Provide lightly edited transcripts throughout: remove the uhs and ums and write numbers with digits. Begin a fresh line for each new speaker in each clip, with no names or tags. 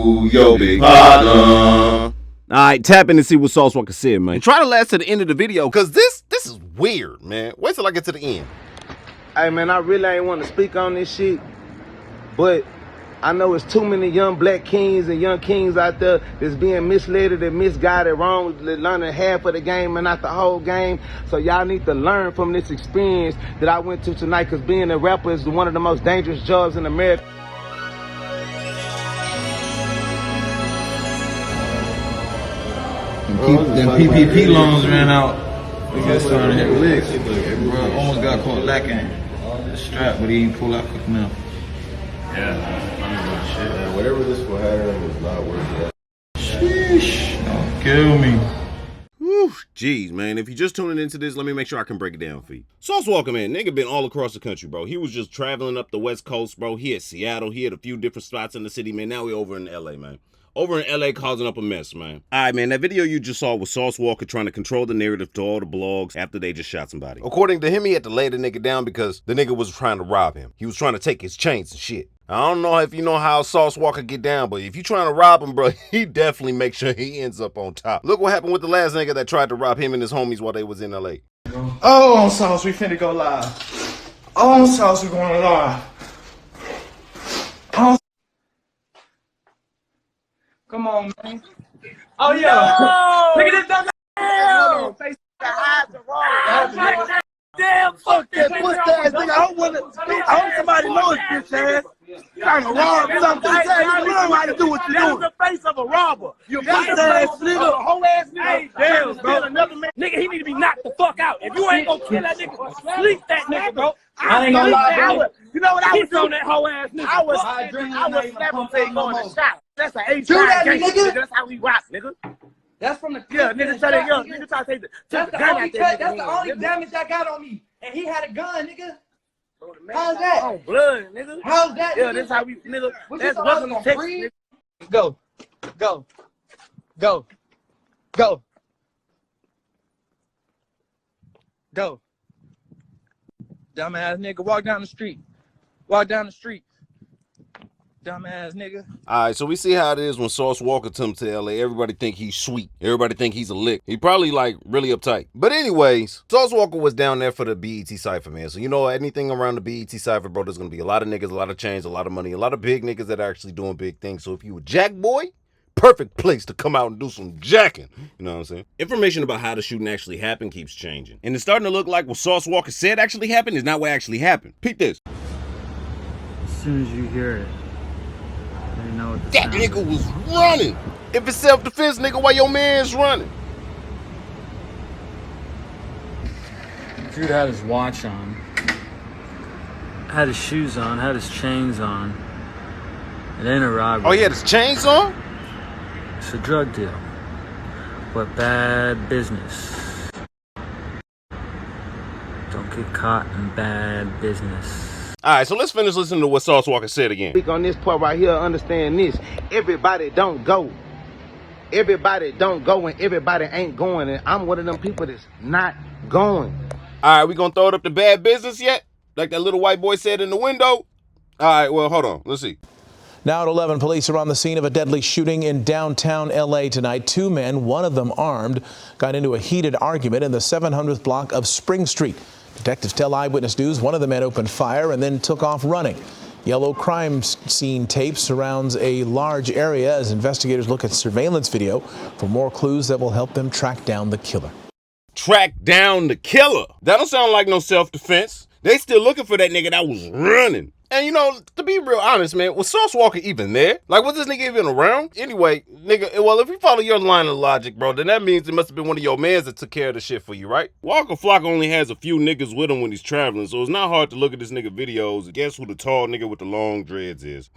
Who your big partner?
Alright, tap in and see what Sauce Walka said, man.
And try to last to the end of the video, cause this is weird, man. Wait till I get to the end.
Hey man, I really ain't want to speak on this shit, but I know it's too many young black kings and young kings out there that's being misled and misguided wrong, learning half of the game and not the whole game. So y'all need to learn from this experience that I went to tonight, because being a rapper is one of the most dangerous jobs in America.
Them PPP loans ran out. We got started to hit licks. Bro, almost got caught lacking the strap, but he didn't pull out quick enough.
Yeah, shit. Whatever this will have is not worth it.
Sheesh, don't kill me.
Whew, jeez, man. If you just tuning into this, let me make sure I can break it down for you. Sauce Walka, man, nigga been all across the country, bro. He was just traveling up the West Coast, bro. He had Seattle. He had a few different spots in the city, man. Now we over in LA, man. Over in LA causing up a mess, man. Alright, man, that video you just saw was Sauce Walka trying to control the narrative to all the blogs after they just shot somebody.
According to him, he had to lay the nigga down because the nigga was trying to rob him. He was trying to take his chains and shit. I don't know if you know how Sauce Walka get down, but if you trying to rob him, bro, he definitely make sure he ends up on top. Look what happened with the last nigga that tried to rob him and his homies while they was in LA.
Oh, on Sauce, we finna go live. On Sauce, we going live. On. Come on, man. Oh, yeah. Look at this dumb ass. Face the eyes are wrong. Damn, fuck that pussy ass nigga. I hope somebody knows this ass. You trying to rob something. You don't know how to do what you're doing. That's the face of a robber. You pussy ass nigga. A whole ass nigga. Damn, bro. Another man. Nigga, he need to be knocked the fuck out. If you ain't gonna kill that nigga, sleep that nigga, bro. I ain't gonna lie, bro. You know what I was doing, that whole ass nigga? I was slap him till he go in the shot. That's an H-side gang, nigga. That's how we rock, nigga. That's from the nigga try to nigga try to take the gun out there. That's the only damage I got on me, and he had a gun, nigga. How's that? On blood, nigga. How's that? Yeah, that's how we, nigga. That's welcome to Texas, nigga. Go, go, go, go, go. Dumbass nigga, walk down the street. Walk down the street. Dumbass nigga.
Alright, so we see how it is when Sauce Walka comes to LA. Everybody think he's sweet. Everybody think he's a lick. He probably like really uptight. But anyways, Sauce Walka was down there for the BET Cypher, man. So you know anything around the BET Cypher, bro, there's gonna be a lot of niggas, a lot of chains, a lot of money, a lot of big niggas that are actually doing big things. So if you a jack boy, perfect place to come out and do some jacking. You know what I'm saying? Information about how the shooting actually happened keeps changing. And it's starting to look like what Sauce Walka said actually happened is not what actually happened. Peep this.
As soon as you hear it, you know what the
That nigga was running. If it's self-defense, nigga, why your man's running?
Dude had his watch on, had his shoes on, had his chains on. It ain't a robbery.
Oh, he had his chains on?
It's a drug deal. But bad business. Don't get caught in bad business.
Alright, so let's finish listening to what Sauce Walka said again.
Speak on this part right here, understand this. Everybody don't go. Everybody don't go and everybody ain't going. And I'm one of them people that's not going.
Alright, we gonna throw it up to bad business yet? Like that little white boy said in the window? Alright, well, hold on. Let's see.
Now at 11, police are on the scene of a deadly shooting in downtown LA tonight. Two men, one of them armed, got into a heated argument in the 700th block of Spring Street. Detectives tell Eyewitness News one of the men opened fire and then took off running. Yellow crime scene tape surrounds a large area as investigators look at surveillance video for more clues that will help them track down the killer.
Track down the killer? That don't sound like no self-defense. They still looking for that nigga that was running. And you know, to be real honest, man, was Sauce Walka even there? Like, was this nigga even around? Anyway, nigga, well, if you follow your line of logic, bro, then that means it must have been one of your mans that took care of the shit for you, right? Walka Flocka only has a few niggas with him when he's traveling, so it's not hard to look at this nigga videos and guess who the tall nigga with the long dreads is.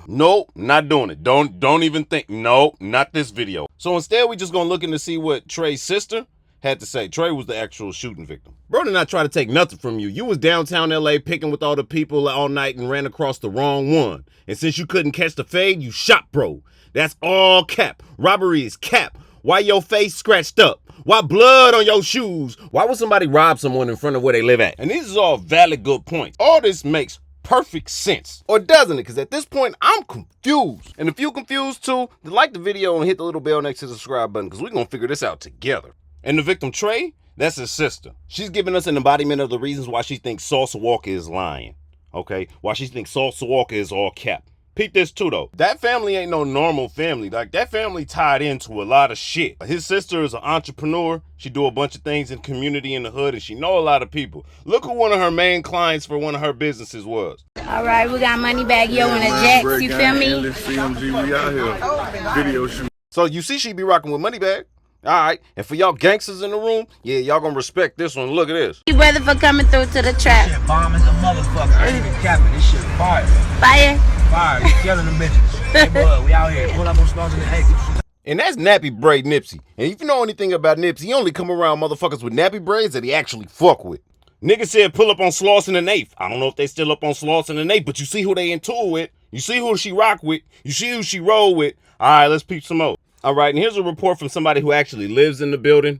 Nope, not doing it. Don't even think. No, not this video. So instead, we just gonna look in to see what Trey's sister had to say. Trey was the actual shooting victim. Bro did not try to take nothing from you. You was downtown LA picking with all the people all night and ran across the wrong one. And since you couldn't catch the fade, you shot bro. That's all cap. Robbery is cap. Why your face scratched up? Why blood on your shoes? Why would somebody rob someone in front of where they live at? And these is all valid good points. All this makes perfect sense. Or doesn't it? Because at this point, I'm confused. And if you're confused too, then like the video and hit the little bell next to the subscribe button, because we're going to figure this out together. And the victim, Trey, that's his sister. She's giving us an embodiment of the reasons why she thinks Sauce Walka is lying. Okay? Why she thinks Sauce Walka is all cap. Peep this too though. That family ain't no normal family. Like, that family tied into a lot of shit. His sister is an entrepreneur. She do a bunch of things in the community in the hood, and she know a lot of people. Look who one of her main clients for one of her businesses was.
All right, we got Moneybag Yo and the Jacks, you feel me?
CMG, we out here. Video shoot.
So you see she be rocking with Moneybag. All right, and for y'all gangsters in the room, yeah, y'all gonna respect this one. Look at this.
You brother for coming through to the trap.
Shit bomb as a motherfucker. I ain't even capping. This shit fire.
Fire.
Fire. You killing them bitches. Hey, bud, we out here. Pull up on stars in the egg.
And that's nappy braid Nipsey. And if you know anything about Nipsey, he only come around motherfuckers with nappy braids that he actually fuck with. Nigga said pull up on Slauson and Eighth. I don't know if they still up on Slauson and Eighth, but you see who they in tour with. You see who she rock with. You see who she roll with. All right, let's peep some more. All right, and here's a report from somebody who actually lives in the building.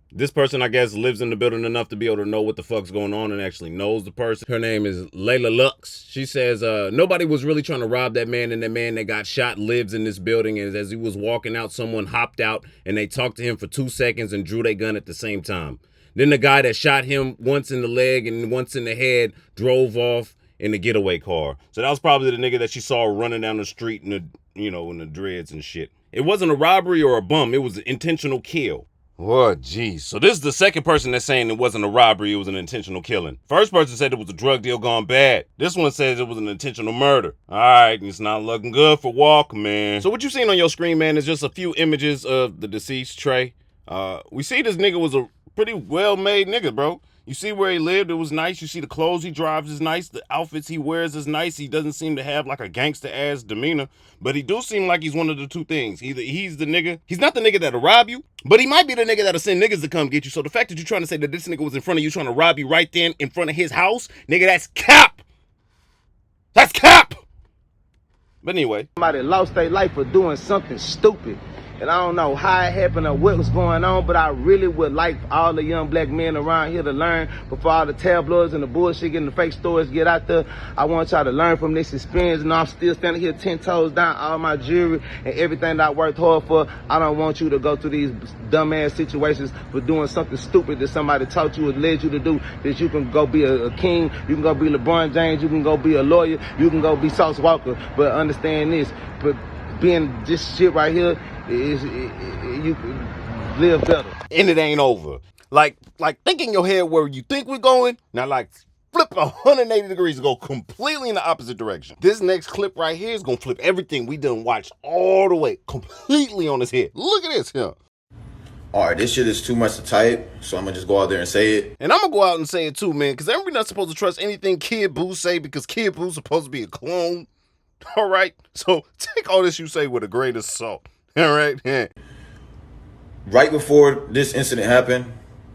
This person, I guess, lives in the building enough to be able to know what the fuck's going on and actually knows the person. Her name is Layla Lux. She says, nobody was really trying to rob that man, and that man that got shot lives in this building. And as he was walking out, someone hopped out and they talked to him for 2 seconds and drew their gun at the same time. Then the guy that shot him once in the leg and once in the head drove off in the getaway car. So that was probably the nigga that she saw running down the street in the, in the dreads and shit. It wasn't a robbery or a bum. It was an intentional kill. Oh, geez. So this is the second person that's saying it wasn't a robbery, it was an intentional killing. First person said it was a drug deal gone bad. This one says it was an intentional murder. All right, it's not looking good for Walka, man. So what you seen on your screen, man, is just a few images of the deceased Trey. We see this nigga was a pretty well-made nigga, bro. You see where he lived, it was nice. You see the clothes he drives is nice. The outfits he wears is nice. He doesn't seem to have like a gangster-ass demeanor. But he do seem like he's one of the two things. Either he's the nigga, he's not the nigga that'll rob you, but he might be the nigga that'll send niggas to come get you. So the fact that you're trying to say that this nigga was in front of you trying to rob you right then in front of his house, nigga, that's cap. That's cap. But anyway.
Somebody lost their life for doing something stupid. And I don't know how it happened or what was going on, but I really would like all the young black men around here to learn before all the tabloids and the bullshit and the fake stories get out there. I want y'all to learn from this experience. And I'm still standing here 10 toes down, all my jewelry and everything that I worked hard for. I don't want you to go through these dumbass situations for doing something stupid that somebody taught you or led you to do, that you can go be a king, you can go be LeBron James, you can go be a lawyer, you can go be Sauce Walka. But understand this, but being this shit right here, you can live better.
And it ain't over. Like think in your head where you think we're going. Now like flip 180 degrees and go completely in the opposite direction. This next clip right here is gonna flip everything we done watched all the way completely on his head. Look at this here.
All right, this shit is too much to type, so I'm gonna just go out there and say it.
And I'm gonna go out and say it too, man, because we're not supposed to trust anything Kid Boo say, because Kid Boo's supposed to be a clone. All right, so take all this you say with a grain of salt. All right. Yeah.
Right before this incident happened,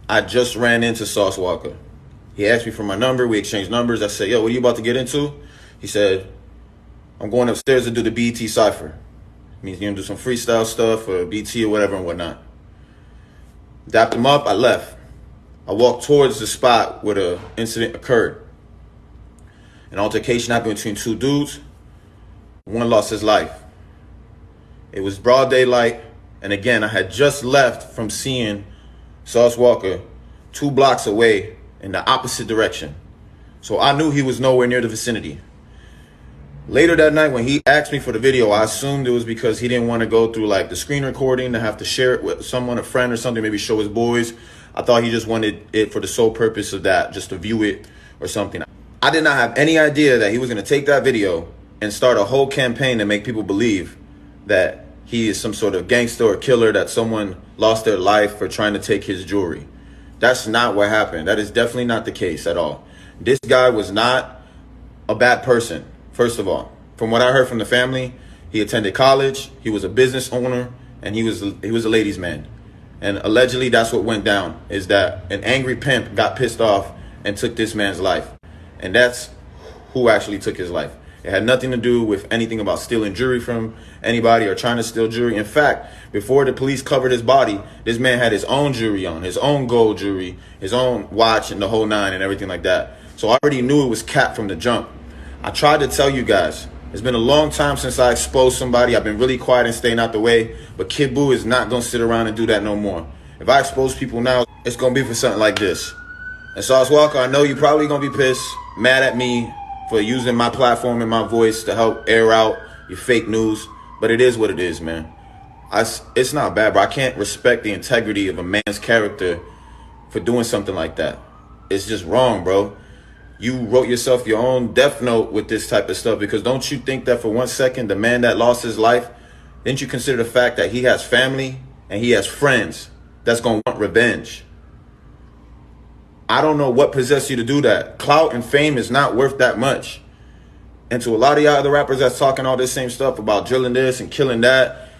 I just ran into Sauce Walka. He asked me for my number. We exchanged numbers. I said, yo, what are you about to get into? He said, I'm going upstairs to do the BT Cypher. Means you're going to do some freestyle stuff or BT or whatever and whatnot. Dapped him up. I left. I walked towards the spot where the incident occurred. An altercation happened between two dudes. One lost his life. It was broad daylight, and again, I had just left from seeing Sauce Walka 2 blocks away in the opposite direction. So I knew he was nowhere near the vicinity. Later that night, when he asked me for the video, I assumed it was because he didn't want to go through like the screen recording to have to share it with someone, a friend or something, maybe show his boys. I thought he just wanted it for the sole purpose of that, just to view it or something. I did not have any idea that he was going to take that video and start a whole campaign to make people believe that he is some sort of gangster or killer, that someone lost their life for trying to take his jewelry. That's not what happened. That is definitely not the case at all. This guy was not a bad person, first of all. From what I heard from the family, he attended college, he was a business owner, and he was a ladies' man. And allegedly that's what went down, is that an angry pimp got pissed off and took this man's life. And that's who actually took his life. It had nothing to do with anything about stealing jewelry from anybody or trying to steal jewelry. In fact, before the police covered his body, this man had his own jewelry on, his own gold jewelry, his own watch and the whole nine and everything like that. So I already knew it was cap from the jump. I tried to tell you guys, it's been a long time since I exposed somebody. I've been really quiet and staying out the way, but Kid Boo is not going to sit around and do that no more. If I expose people now, it's going to be for something like this. And Sauce Walka, I know you're probably going to be pissed, mad at me for using my platform and my voice to help air out your fake news, but it is what it is, man. It's not bad, bro. I can't respect the integrity of a man's character for doing something like that. It's just wrong, bro. You wrote yourself your own death note with this type of stuff, because don't you think that for 1 second, the man that lost his life, didn't you consider the fact that he has family and he has friends that's going to want revenge? I don't know what possessed you to do that. Clout and fame is not worth that much. And to a lot of y'all other rappers that's talking all this same stuff about drilling this and killing that,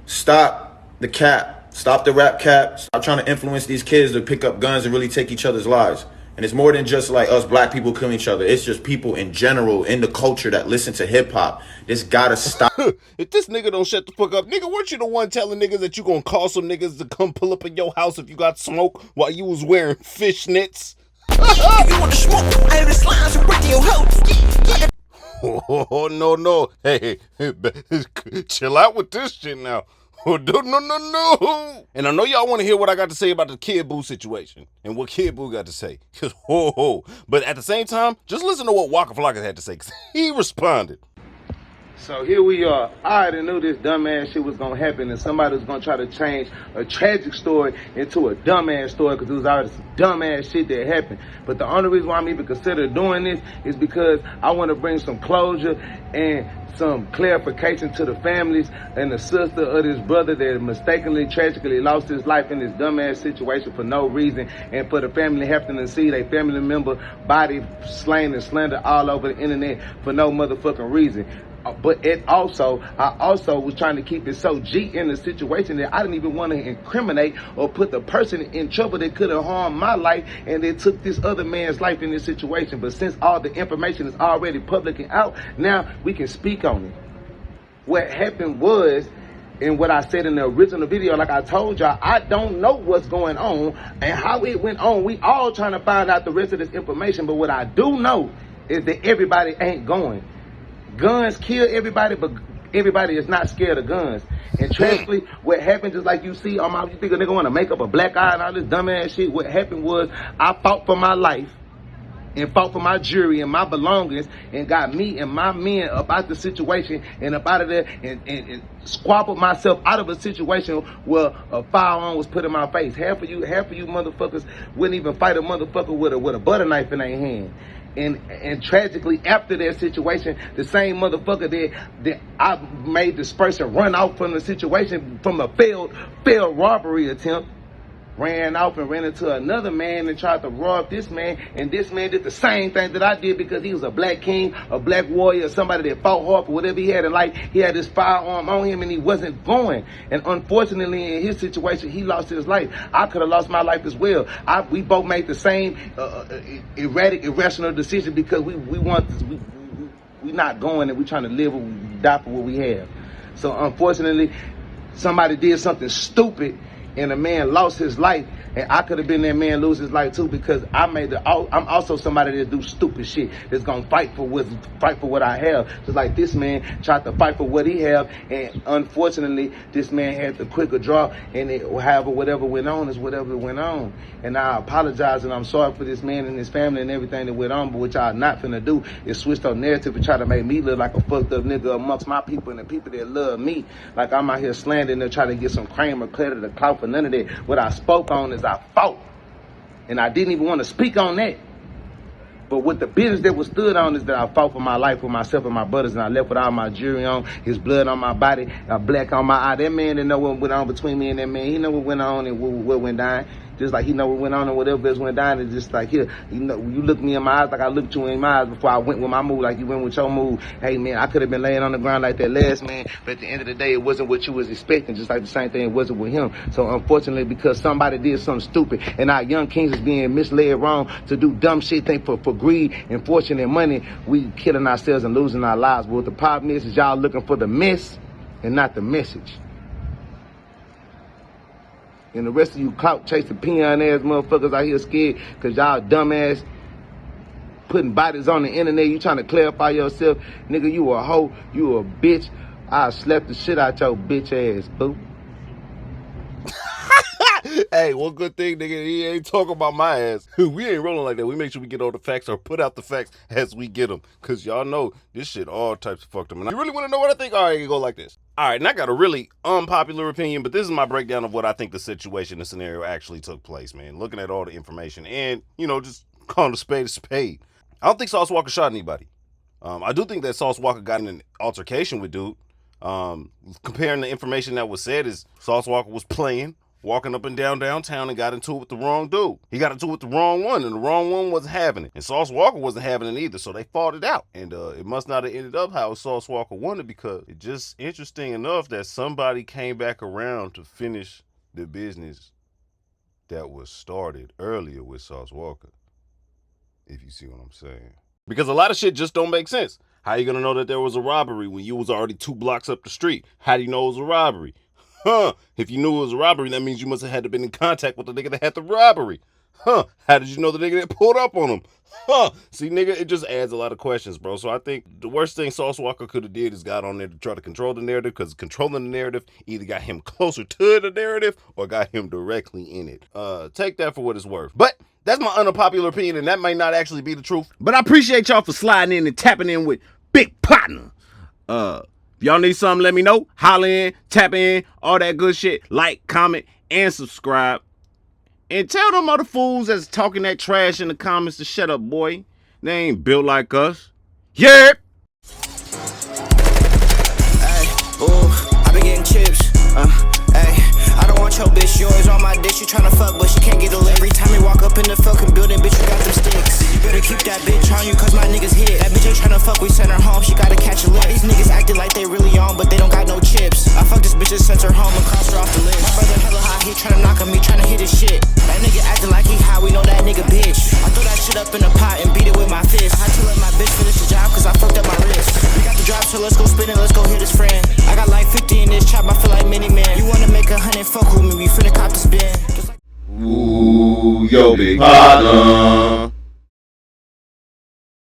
stop the cap. Stop the rap cap. Stop trying to influence these kids to pick up guns and really take each other's lives. And it's more than just like us black people killing each other. It's just people in general in the culture that listen to hip hop. This gotta stop.
If this nigga don't shut the fuck up, nigga, weren't you the one telling niggas that you gonna call some niggas to come pull up in your house if you got smoke while you was wearing fishnets?
If you want to smoke, I have the slimes and break your house.
Oh, no. Hey, chill out with this shit now. Oh, no. And I know y'all want to hear what I got to say about the Kid Boo situation and what Kid Boo got to say. But at the same time, just listen to what Walka Flocka had to say, because he responded.
So here we are. I already knew this dumbass shit was going to happen, and somebody was going to try to change a tragic story into a dumbass story, because it was already some dumbass shit that happened. But the only reason why I'm even considering doing this is because I want to bring some closure and some clarification to the families and the sister of this brother that mistakenly, tragically lost his life in this dumbass situation for no reason, and for the family having to see their family member body slain and slandered all over the internet for no motherfucking reason. But I also was trying to keep it so G in the situation that I didn't even want to incriminate or put the person in trouble that could have harmed my life, and they took this other man's life in this situation. But since all the information is already public and out, now we can speak on it. What happened was, and what I said in the original video, like I told y'all, I don't know what's going on and how it went on. We all trying to find out the rest of this information, but what I do know is that everybody ain't going. Guns kill everybody, but everybody is not scared of guns. And tragically, what happened, just like you see, you think a nigga want to make up a black eye and all this dumbass shit. What happened was, I fought for my life and fought for my jury and my belongings, and got me and my men up out the situation and up out of there, and squabbled myself out of a situation where a firearm was put in my face. Half of you motherfuckers wouldn't even fight a motherfucker with a butter knife in their hand. And tragically, after that situation, the same motherfucker that I made this person run out from the situation, from a failed robbery attempt, ran off and ran into another man and tried to rob this man, and this man did the same thing that I did, because he was a black king, a black warrior, somebody that fought hard for whatever he had in life. He had this firearm on him and he wasn't going, and unfortunately in his situation he lost his life. I could have lost my life as well. We both made the same erratic, irrational decision, because we not going, and we trying to live and die for what we have. So unfortunately, somebody did something stupid and a man lost his life, and I could have been that man lose his life too, because I'm also somebody that do stupid shit, that's gonna fight for what I have, just like this man tried to fight for what he have, and unfortunately this man had the quicker draw, and whatever went on is whatever went on. And I apologize, and I'm sorry for this man and his family and everything that went on, but what y'all not finna do is switch the narrative and try to make me look like a fucked up nigga amongst my people and the people that love me, like I'm out here slandering and trying to get some cream or credit or clout for none of that. What I spoke on is I fought, and I didn't even want to speak on that. But what the business that was stood on is that I fought for my life, for myself and my brothers, and I left with all my jewelry on, his blood on my body, a black on my eye. That man didn't know what went on between me and that man. He know what went on and what went down. Just like he know what went on and whatever else went down. It's just like, here, you look me in my eyes like I looked you in my eyes before I went with my move, like you went with your move. Hey man, I could have been laying on the ground like that last man, but at the end of the day, it wasn't what you was expecting, just like the same thing it wasn't with him. So unfortunately, because somebody did something stupid, and our young kings is being misled wrong to do dumb shit, think for greed and fortune and money, we killing ourselves and losing our lives. But what the problem is y'all looking for the mess and not the message. And the rest of you clout chasing peon ass motherfuckers out here scared because y'all dumbass putting bodies on the internet. You trying to clarify yourself. Nigga, you a hoe. You a bitch. I slap the shit out your bitch ass, boo.
Hey, one good thing, nigga, he ain't talking about my ass. We ain't rolling like that. We make sure we get all the facts or put out the facts as we get them. Because y'all know this shit all types of fucked up. And you really want to know what I think? All right, it go like this. All right, and I got a really unpopular opinion, but this is my breakdown of what I think the situation, the scenario actually took place, man. Looking at all the information and, you know, just calling a spade a spade. I don't think Sauce Walka shot anybody. I do think that Sauce Walka got in an altercation with dude. Comparing the information that was said is Sauce Walka was playing, walking up and down downtown and got into it with the wrong dude. He got into it with the wrong one, and the wrong one wasn't having it. And Sauce Walka wasn't having it either, so they fought it out. And it must not have ended up how Sauce Walka wanted, because it's just interesting enough that somebody came back around to finish the business that was started earlier with Sauce Walka, if you see what I'm saying. Because a lot of shit just don't make sense. How you gonna know that there was a robbery when you was already 2 blocks up the street? How do you know it was a robbery? If you knew it was a robbery, that means you must have had to been in contact with the nigga that had the robbery. How did you know the nigga that pulled up on him? See, nigga, it just adds a lot of questions, bro. So I think the worst thing Sauce Walka could have did is got on there to try to control the narrative, because controlling the narrative either got him closer to the narrative or got him directly in it. Take that for what it's worth. But that's my unpopular opinion, and that might not actually be the truth. But I appreciate y'all for sliding in and tapping in with Big Partner. If y'all need something, let me know. Holla in, tap in, all that good shit. Like, comment, and subscribe. And tell them other fools that's talking that trash in the comments to shut up, boy. They ain't built like us. Yeah.
Hey, ooh, I been getting chips. Hey, I don't want your bitch. You always on my dick. She tryna fuck, but she can't get a lick. Every time you walk up in the fucking building, bitch, you got them sticks. You better keep that bitch on you, cause my niggas hit. That bitch ain't tryna fuck, we send her home. She gotta catch a lick. These niggas acting like they really on, but they don't got no chips. I fuck this bitch and sent her home and crossed her off the list. My brother hella high, he tryna knock on me, tryna hit his shit. That nigga acting like he high, we know that nigga bitch. I throw that shit up in the pot and beat it with my fist. I had to let my bitch finish the job, cause I fucked up my wrist. We got the drop, so let's go spin it, let's go hit his friend. I got like 50 in this chop, I feel like Mini-Man. You wanna make 100, fuck with me, we finna cop the spin.
Ooh, yo, Big Partner.